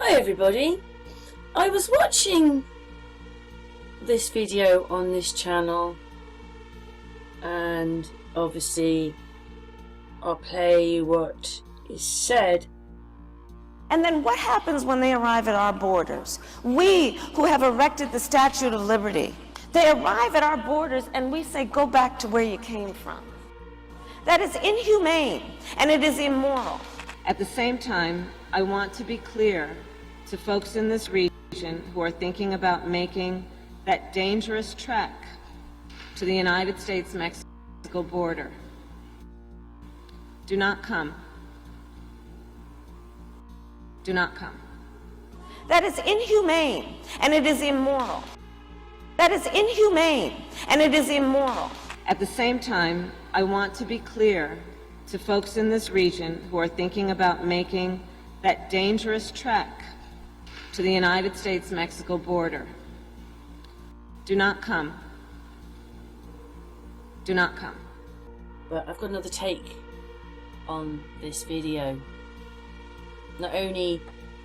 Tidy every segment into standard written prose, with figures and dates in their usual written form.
Hi everybody, I was watching this video on this channel and obviously I'll play what is said. And then what happens when they arrive at our borders? We who have erected the Statue of Liberty, they arrive at our borders and we say, go back to where you came from. That is inhumane and it is immoral. At the same time, I want to be clear to folks in this region who are thinking about making that dangerous trek to the United States-Mexico border. Do not come. Do not come. That is inhumane and it is immoral. That is inhumane and it is immoral. At the same time, I want to be clear to folks in this region who are thinking about making that dangerous trek to the United States-Mexico border. Do not come. Do not come. But I've got another take on this video. Not only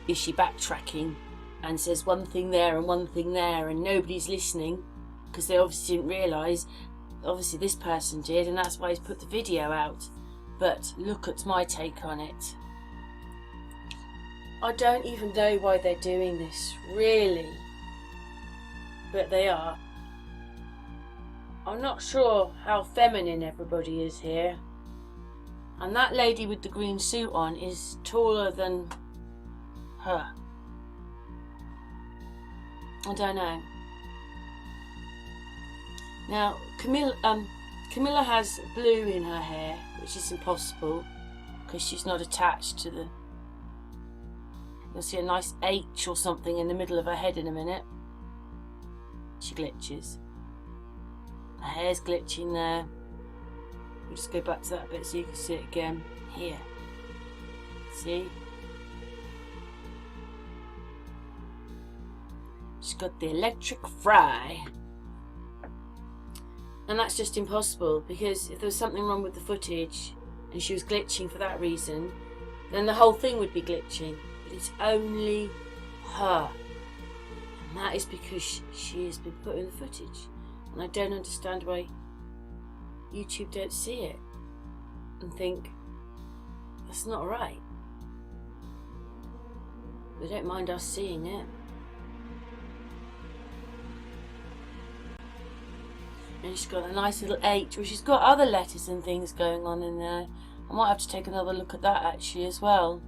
is she backtracking and says one thing there and one thing there and nobody's listening because they obviously didn't realise, obviously this person did, and that's why he's put the video out. But look at my take on it. I don't even know why they're doing this, really. But they are. I'm not sure how feminine everybody is here. And that lady with the green suit on is taller than her. I don't know. Now, Camilla has blue in her hair, which is impossible because she's not attached to the... You'll see a nice H or something in the middle of her head in a minute. She glitches. Her hair's glitching there. We'll just go back to that bit so you can see it again. Here. See? She's got the electric fry. And that's just impossible, because if there was something wrong with the footage and she was glitching for that reason, then the whole thing would be glitching. But it's only her. And that is because she has been put in the footage. And I don't understand why YouTube don't see it and think that's not right. They don't mind us seeing it. And she's got a nice little H, well, she's got other letters and things going on in there. I might have to take another look at that actually as well.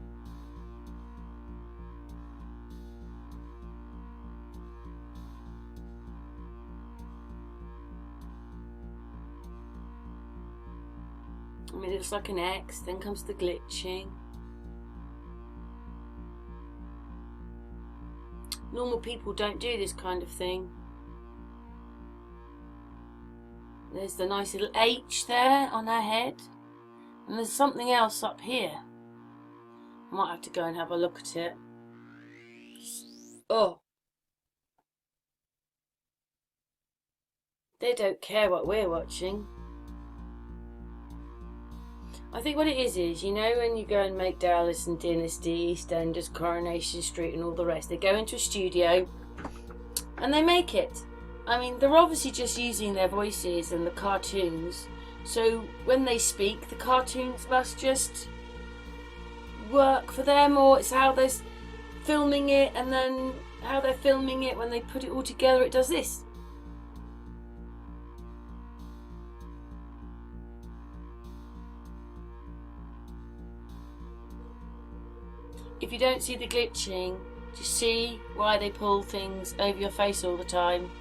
I mean, it looks like an X, then comes the glitching. Normal people don't do this kind of thing. There's the nice little H there on her head. And there's something else up here. I might have to go and have a look at it. Oh. They don't care what we're watching. I think what it is, you know, when you go and make Dallas and Dynasty, EastEnders, Coronation Street and all the rest, they go into a studio and they make it. I mean, they're obviously just using their voices and the cartoons, so when they speak, the cartoons must just work for them, or it's how they're filming it, and then how they're filming it, when they put it all together, it does this. If you don't see the glitching, just see why they pull things over your face all the time.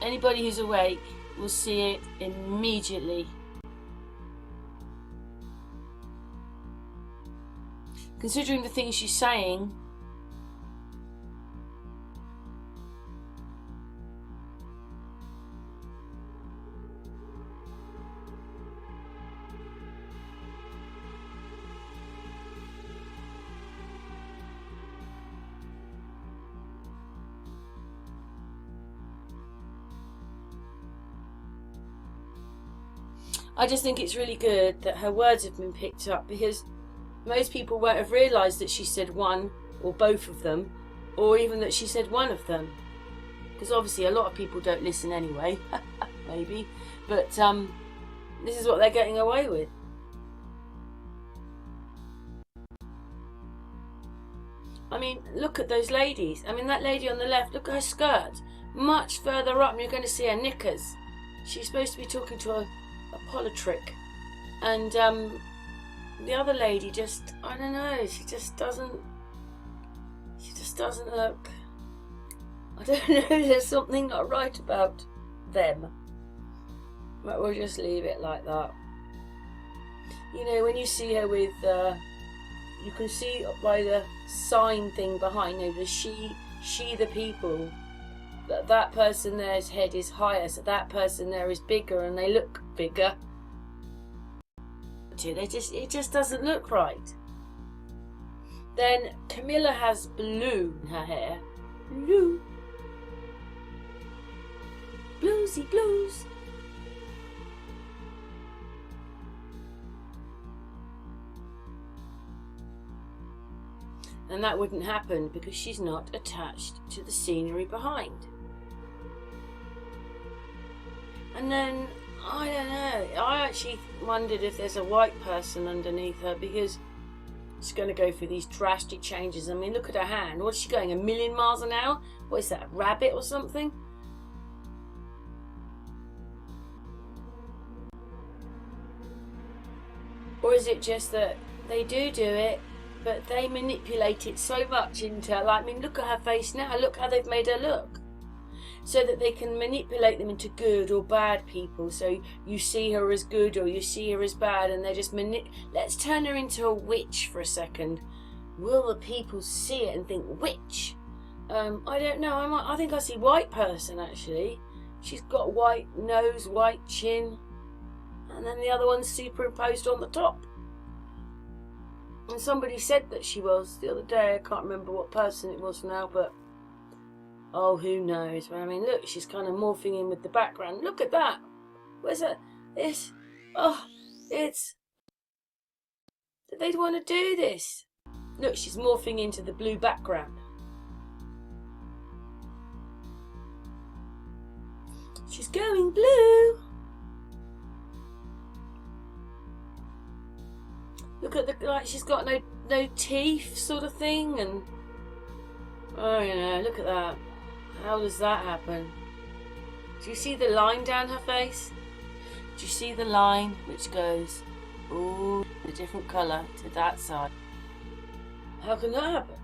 Anybody who's awake will see it immediately. Considering the things she's saying, I just think it's really good that her words have been picked up, because Most people won't have realised that she said one or both of them, or even that she said one of them. Because obviously a lot of people don't listen anyway, maybe. But this is what they're getting away with. I mean, look at those ladies. I mean, that lady on the left, look at her skirt. Much further up, and you're going to see her knickers. She's supposed to be talking to a politric. And the other lady just, I don't know, she just doesn't look, I don't know, there's something not right about them. But we'll just leave it like that. You know, when you see her with, you can see by the sign thing behind her, the she the people, that person there's head is higher, so that person there is bigger, and they look bigger. It just doesn't look right. Then Camilla has blue in her hair. Blue. Bluesy blues. And that wouldn't happen because she's not attached to the scenery behind. And then, I don't know, I actually wondered if there's a white person underneath her, because she's going to go through these drastic changes. I mean, look at her hand. What's she going, 1,000,000 miles an hour? What is that, a rabbit or something? Or is it just that they do it, but they manipulate it so much into, like, I mean, look at her face now. Look how they've made her look. So that they can manipulate them into good or bad people. So you see her as good or you see her as bad, and they just let's turn her into a witch for a second. Will the people see it and think witch? I don't know. I think I see white person actually. She's got white nose, white chin, and then the other one's superimposed on the top. And somebody said that she was the other day. I can't remember what person it was now, but oh, who knows? But I mean, look, she's kind of morphing in with the background. Look at that. Where's that? It's, oh, it's, did they want to do this? Look, she's morphing into the blue background. She's going blue. Look at the, like, she's got no teeth sort of thing, and oh, you know, look at that. How does that happen? Do you see the line down her face? Do you see the line which goes, ooh, a different colour to that side? How can that happen?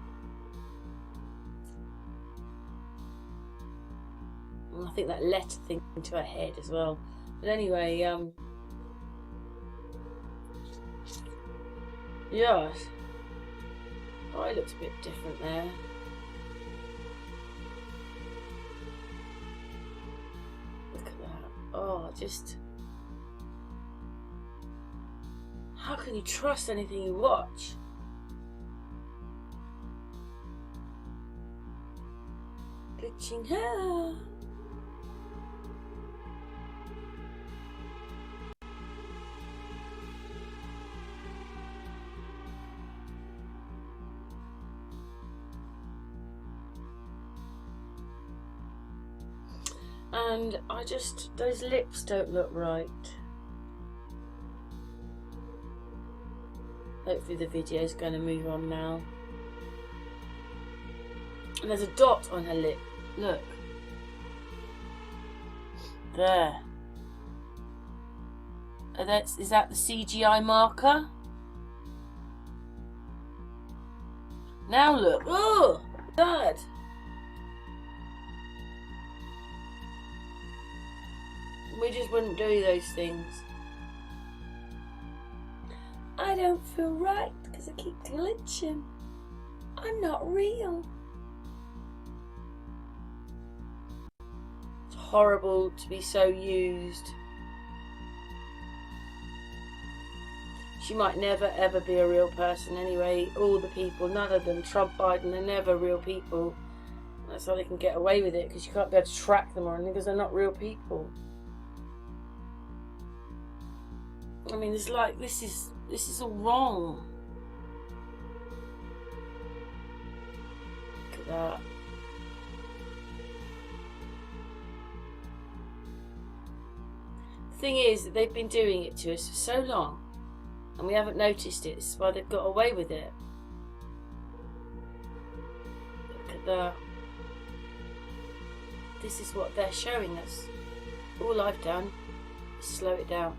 And I think that letter thing into her head as well. But anyway, yes. Oh, it looks a bit different there. Look at that. Oh, just... how can you trust anything you watch? Glitching hair. And I just, those lips don't look right. Hopefully the video is going to move on now. And there's a dot on her lip. Look. There. Is that the CGI marker? Now look. Oh, God. We just wouldn't do those things. I don't feel right because I keep glitching. I'm not real. It's horrible to be so used. She might never ever be a real person anyway. All the people, none of them, Trump, Biden, they're never real people. That's how they can get away with it, because you can't be able to track them or anything because they're not real people. I mean, it's like, this is all wrong. that. The thing is that they've been doing it to us for so long and we haven't noticed it. This is why they've got away with it. Look at that. This is what they're showing us. All I've done is slow it down.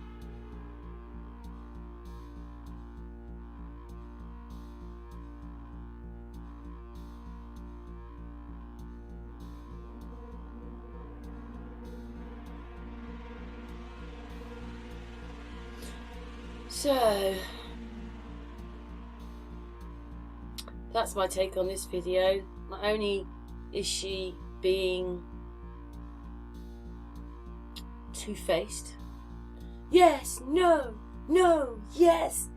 So, that's my take on this video. Not only is she being two-faced, yes, no, no, yes,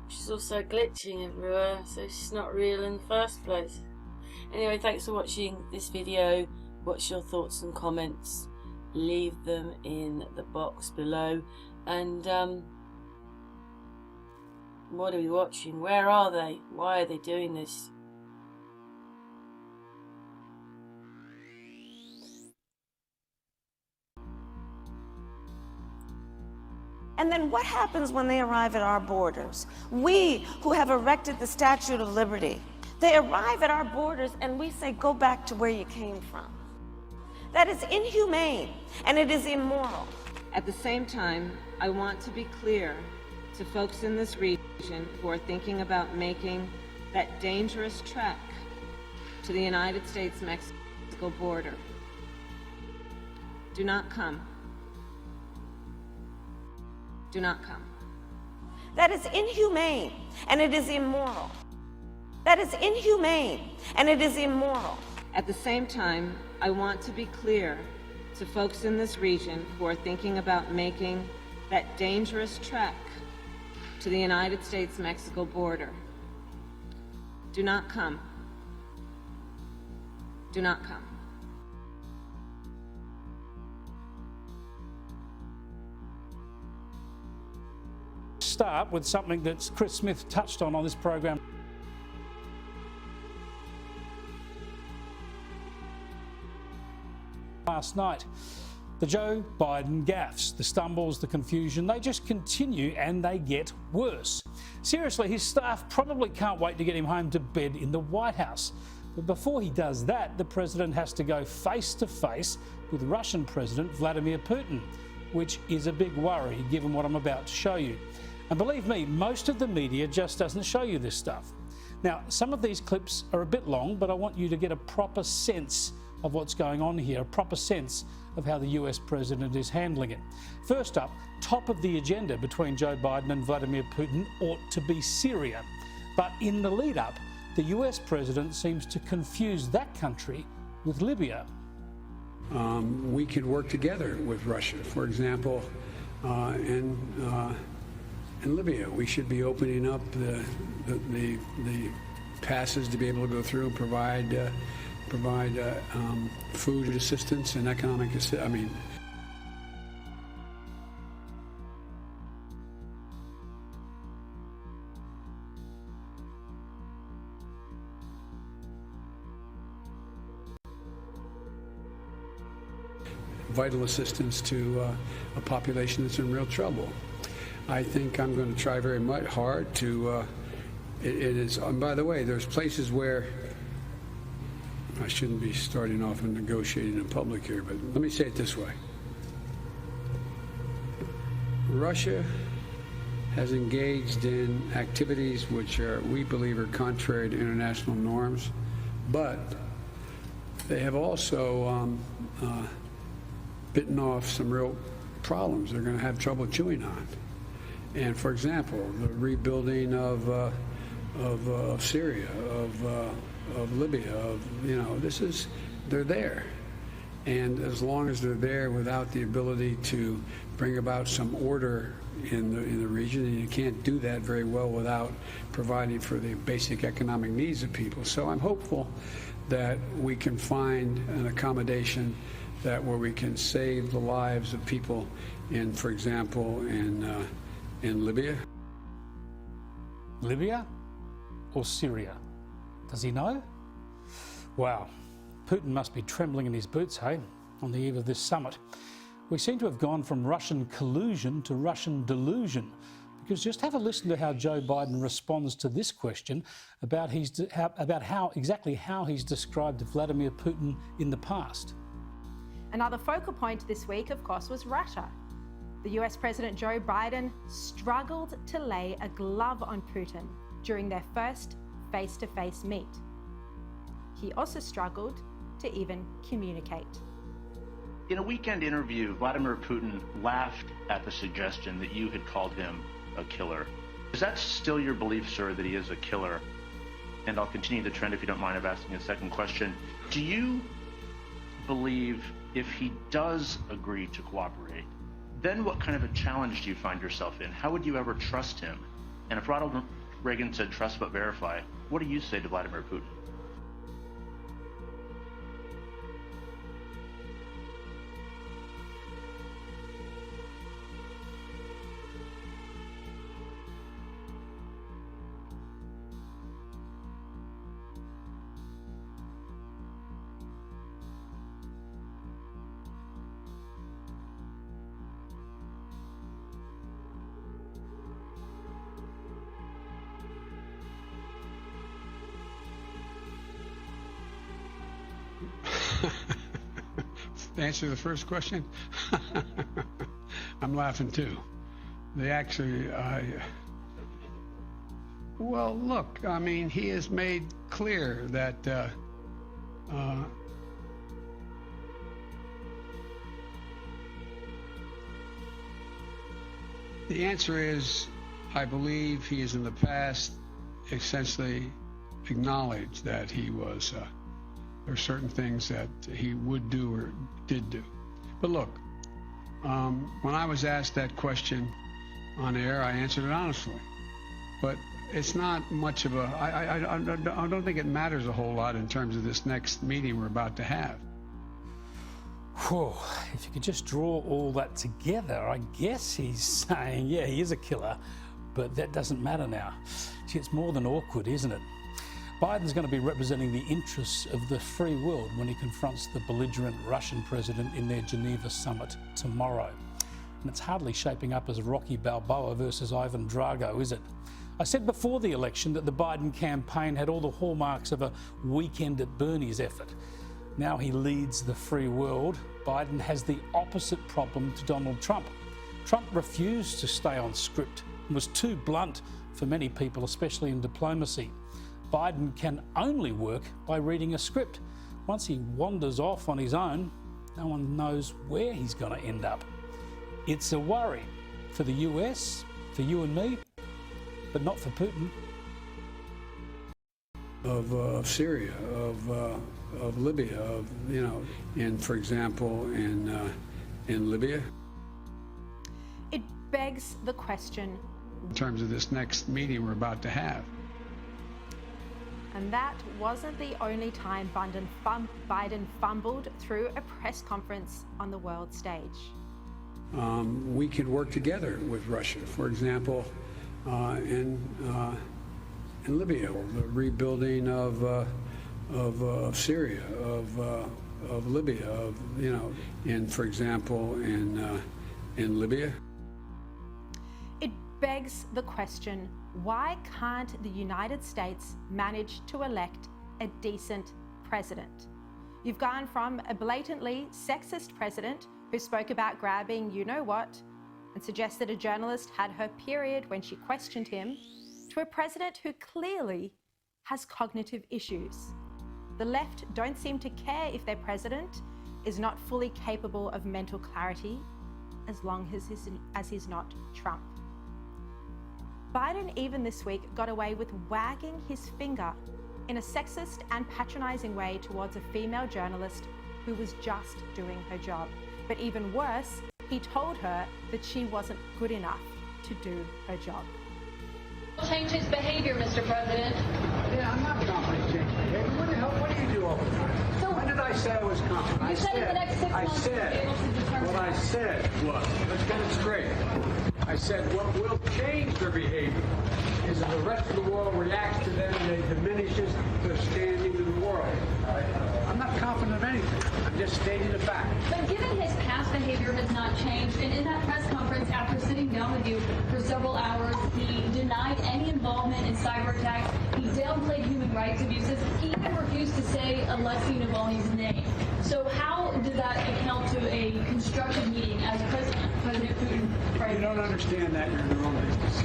she's also glitching everywhere, so she's not real in the first place. Anyway, thanks for watching this video. What's your thoughts and comments? Leave them in the box below. And what are we watching? Where are they? Why are they doing this? And then what happens when they arrive at our borders? We who have erected the Statue of Liberty, they arrive at our borders and we say, go back to where you came from. That is inhumane and it is immoral. At the same time, I want to be clear to folks in this region who are thinking about making that dangerous trek to the United States-Mexico border. Do not come. Do not come. That is inhumane and it is immoral. That is inhumane and it is immoral. At the same time, I want to be clear to folks in this region who are thinking about making that dangerous trek to the United States-Mexico border. Do not come. Do not come. Start with something that Chris Smith touched on this program. Last night, the Joe Biden gaffes, the stumbles, the confusion, they just continue and they get worse. Seriously, his staff probably can't wait to get him home to bed in the White House. But before he does that, the president has to go face to face with Russian President Vladimir Putin, which is a big worry given what I'm about to show you. And believe me, most of the media just doesn't show you this stuff. Now, some of these clips are a bit long, but I want you to get a proper sense of what's going on here, a proper sense of how the US president is handling it. First up, top of the agenda between Joe Biden and Vladimir Putin ought to be Syria. But in the lead up, the US president seems to confuse that country with Libya. We could work together with Russia, for example, in Libya. We should be opening up the passes to be able to go through and provide food assistance and economic assistance. Vital assistance to a population that's in real trouble. I think I'm going to try very hard to, and by the way, there's places where, I shouldn't be starting off and negotiating in public here, but let me say it this way. Russia has engaged in activities which we believe are contrary to international norms, but they have also bitten off some real problems they're going to have trouble chewing on. And for example, the rebuilding of Syria, of Libya, they're there. And as long as they're there without the ability to bring about some order in the region, and you can't do that very well without providing for the basic economic needs of people. So I'm hopeful that we can find an accommodation where we can save the lives of people for example, in Libya. Libya or Syria? Does he know? Wow, Putin must be trembling in his boots, hey, on the eve of this summit. We seem to have gone from Russian collusion to Russian delusion, because just have a listen to how Joe Biden responds to this question about exactly how he's described Vladimir Putin in the past. Another focal point this week, of course, was Russia. The US President Joe Biden struggled to lay a glove on Putin during their first face-to-face meet. He also struggled to even communicate. In a weekend interview, Vladimir Putin laughed at the suggestion that you had called him a killer. Is that still your belief, sir, that he is a killer? And I'll continue the trend if you don't mind of asking a second question. Do you believe if he does agree to cooperate, then what kind of a challenge do you find yourself in? How would you ever trust him? And if Ronald Reagan said trust but verify, what do you say to Vladimir Putin? To answer the first question, I'm laughing too. They actually, well, look, I mean, he has made clear that the answer is, I believe he has in the past essentially acknowledged that he was, there are certain things that he would do or did do. But look, when I was asked that question on air, I answered it honestly. But it's not much of a, I don't think it matters a whole lot in terms of this next meeting we're about to have. Whew, if you could just draw all that together, I guess he's saying, yeah, he is a killer, but that doesn't matter now. See, it's more than awkward, isn't it? Biden's going to be representing the interests of the free world when he confronts the belligerent Russian president in their Geneva summit tomorrow. And it's hardly shaping up as Rocky Balboa versus Ivan Drago, is it? I said before the election that the Biden campaign had all the hallmarks of a weekend at Bernie's effort. Now he leads the free world. Biden has the opposite problem to Donald Trump. Trump refused to stay on script and was too blunt for many people, especially in diplomacy. Biden can only work by reading a script. Once he wanders off on his own, no one knows where he's going to end up. It's a worry for the US, for you and me, but not for Putin. Of Syria, of Libya, and for example, in Libya. It begs the question. In terms of this next meeting we're about to have. And that wasn't the only time Biden fumbled through a press conference on the world stage. We could work together with Russia, for example, in Libya, the rebuilding of Syria, of Libya, and for example, in Libya. It begs the question, why can't the United States manage to elect a decent president? You've gone from a blatantly sexist president who spoke about grabbing you-know-what and suggested a journalist had her period when she questioned him, to a president who clearly has cognitive issues. The left don't seem to care if their president is not fully capable of mental clarity, as long as he's not Trump. Biden even this week got away with wagging his finger in a sexist and patronizing way towards a female journalist who was just doing her job. But even worse, he told her that she wasn't good enough to do her job. Change his behavior, Mr. President. Yeah, I'm not confident in changing behavior. What the hell? What do you do all the time? So when did I say I was confident? You said in the next 6 months you'll be able to determine. What I said was, let's get it straight. I said what will change their behavior is if the rest of the world reacts to them and it diminishes their standing in the world. I'm not confident of anything. I'm just stating the fact. But given his past behavior has not changed, and in that press conference after sitting down with you for several hours, he denied any involvement in cyber attacks. He downplayed human rights abuses. He even refused to say Alexei Navalny's name. So how does that account to a constructive meeting as President Putin framed? You don't understand that. You're in the wrong business.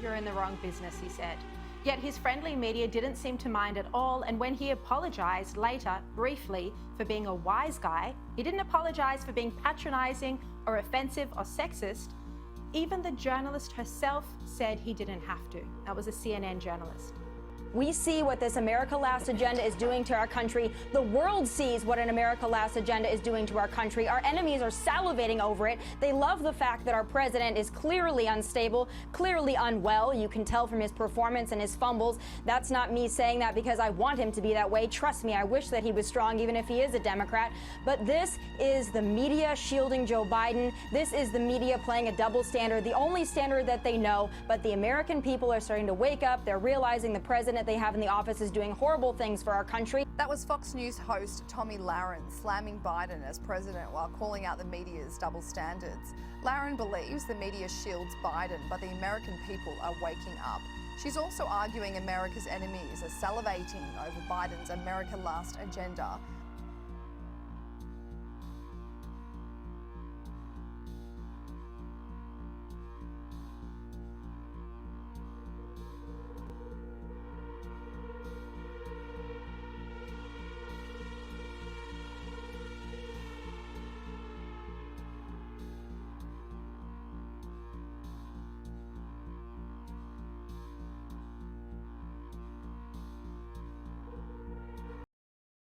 You're in the wrong business, he said. Yet his friendly media didn't seem to mind at all, and when he apologized later, briefly, for being a wise guy, he didn't apologize for being patronizing or offensive or sexist. Even the journalist herself said he didn't have to. That was a CNN journalist. We see what this America Last agenda is doing to our country. The world sees what an America Last agenda is doing to our country. Our enemies are salivating over it. They love the fact that our president is clearly unstable, clearly unwell. You can tell from his performance and his fumbles. That's not me saying that because I want him to be that way. Trust me, I wish that he was strong, even if he is a Democrat. But this is the media shielding Joe Biden. This is the media playing a double standard, the only standard that they know. But the American people are starting to wake up. They're realizing the president they have in the office is doing horrible things for our country. That was Fox News host Tommy Lahren slamming Biden as president while calling out the media's double standards. Lahren believes the media shields Biden, but the American people are waking up. She's also arguing America's enemies are salivating over Biden's America Last agenda.